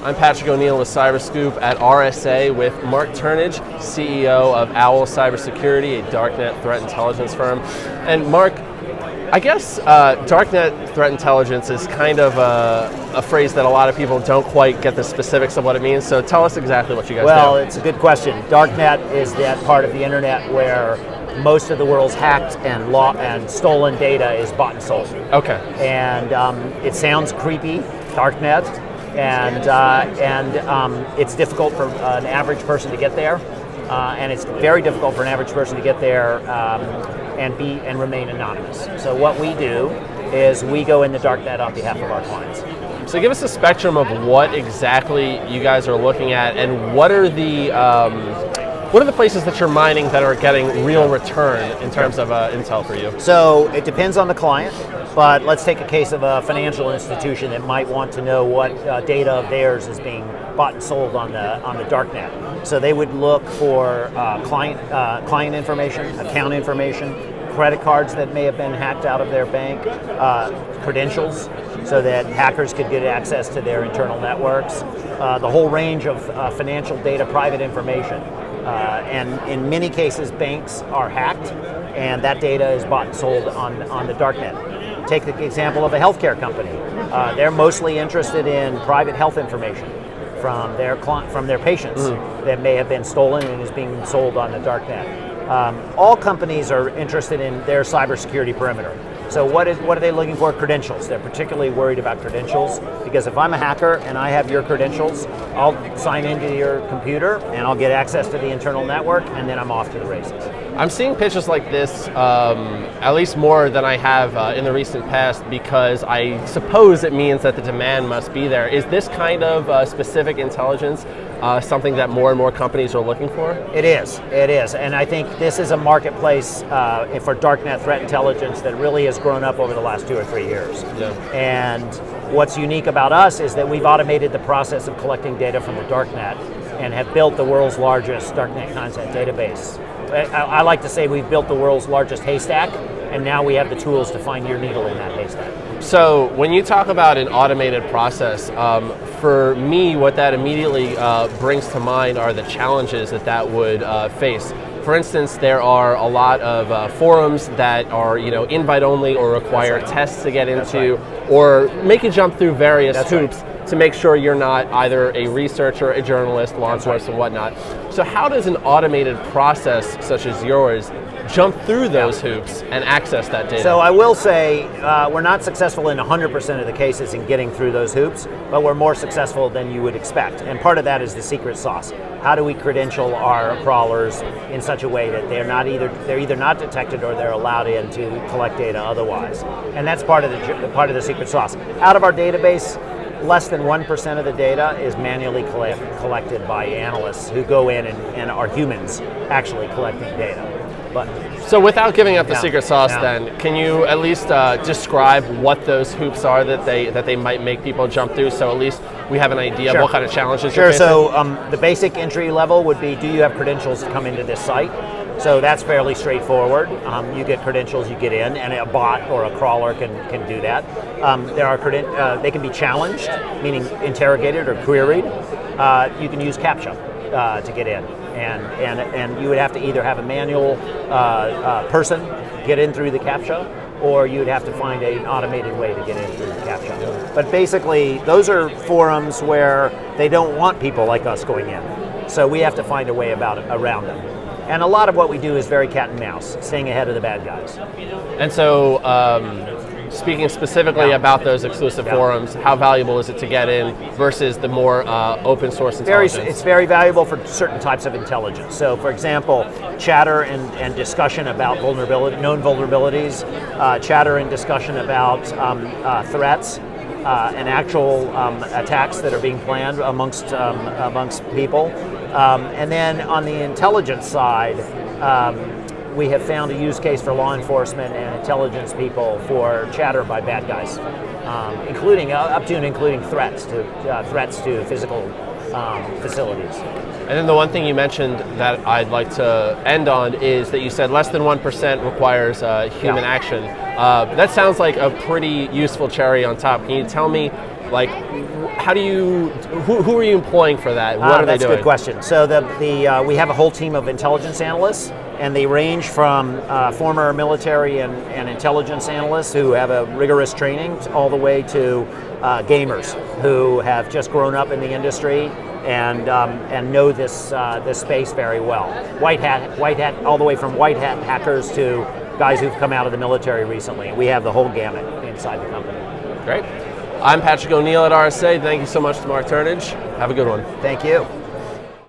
I'm Patrick O'Neill with CyberScoop at RSA with Mark Turnage, CEO of Owl Cybersecurity, a Darknet threat intelligence firm. And Mark, I guess Darknet threat intelligence is kind of a phrase that a lot of people don't quite get the specifics of what it means, so tell us exactly what you guys do. Well, it's a good question. Darknet is that part of the internet where most of the world's hacked and stolen data is bought and sold. Okay. And it sounds creepy, Darknet, and it's difficult for an average person to get there, and it's very difficult for an average person to get there and remain anonymous. So what we do is we go in the Darknet on behalf of our clients. So give us a spectrum of what exactly you guys are looking at, and what are the places that you're mining that are getting real return in terms of intel for you? So it depends on the client, but let's take a case of a financial institution that might want to know what data of theirs is being bought and sold on the Darknet. So they would look for client information, account information, credit cards that may have been hacked out of their bank, credentials, so that hackers could get access to their internal networks, the whole range of financial data, private information. And in many cases, banks are hacked, and that data is bought and sold on the Darknet. Take the example of a healthcare company. They're mostly interested in private health information from their patients that may have been stolen and is being sold on the Darknet. All companies are interested in their cybersecurity perimeter. So what are they looking for? Credentials. They're particularly worried about credentials, because if I'm a hacker and I have your credentials, I'll sign into your computer and I'll get access to the internal network, and then I'm off to the races. I'm seeing pitches like this at least more than I have in the recent past, because I suppose it means that the demand must be there. Is this kind of specific intelligence something that more and more companies are looking for? It is, and I think this is a marketplace for Darknet threat intelligence that really has grown up over the last 2 or 3 years. Yeah. And what's unique about us is that we've automated the process of collecting data from the Darknet and have built the world's largest Darknet content database. I like to say we've built the world's largest haystack, and now we have the tools to find your needle in that haystack. So when you talk about an automated process, for me, what that immediately brings to mind are the challenges that would face. For instance, there are a lot of forums that are, invite only or require tests to get into, or make you jump through various hoops to make sure you're not either a researcher, a journalist, law enforcement, whatnot. So how does an automated process such as yours jump through those hoops and access that data? So I will say we're not successful in 100% of the cases in getting through those hoops, but we're more successful than you would expect. And part of that is the secret sauce. How do we credential our crawlers in such a way that they're either not detected or they're allowed in to collect data otherwise? And that's part of the secret sauce. Out of our database, less than 1% of the data is manually collected by analysts who go in and are humans actually collecting data. So without giving up the secret sauce, then, can you at least describe what those hoops are that they might make people jump through, so at least we have an idea of what kind of challenges you're facing? So the basic entry level would be, do you have credentials to come into this site? So that's fairly straightforward. You get credentials, you get in, and a bot or a crawler can do that. They can be challenged, meaning interrogated or queried. You can use CAPTCHA to get in. And you would have to either have a manual person get in through the CAPTCHA, or you would have to find an automated way to get in through the CAPTCHA. But basically, those are forums where they don't want people like us going in. So we have to find a way around them. And a lot of what we do is very cat and mouse, staying ahead of the bad guys. And so, speaking specifically about those exclusive forums, how valuable is it to get in versus the more open source intelligence? It's very valuable for certain types of intelligence. So, for example, chatter and discussion about known vulnerabilities, chatter and discussion about threats, and actual attacks that are being planned amongst people. And then on the intelligence side, we have found a use case for law enforcement and intelligence people for chatter by bad guys, including threats to physical facilities. And then the one thing you mentioned that I'd like to end on is that you said less than 1% requires human action. That sounds like a pretty useful cherry on top. Can you tell me, like, who are you employing for that? What are they doing? That's a good question. So we have a whole team of intelligence analysts, and they range from former military and intelligence analysts who have a rigorous training all the way to gamers who have just grown up in the industry and know this space very well. White hat, all the way from white hat hackers to guys who've come out of the military recently. We have the whole gamut inside the company. Great. I'm Patrick O'Neill at RSA. Thank you so much to Mark Turnage. Have a good one. Thank you.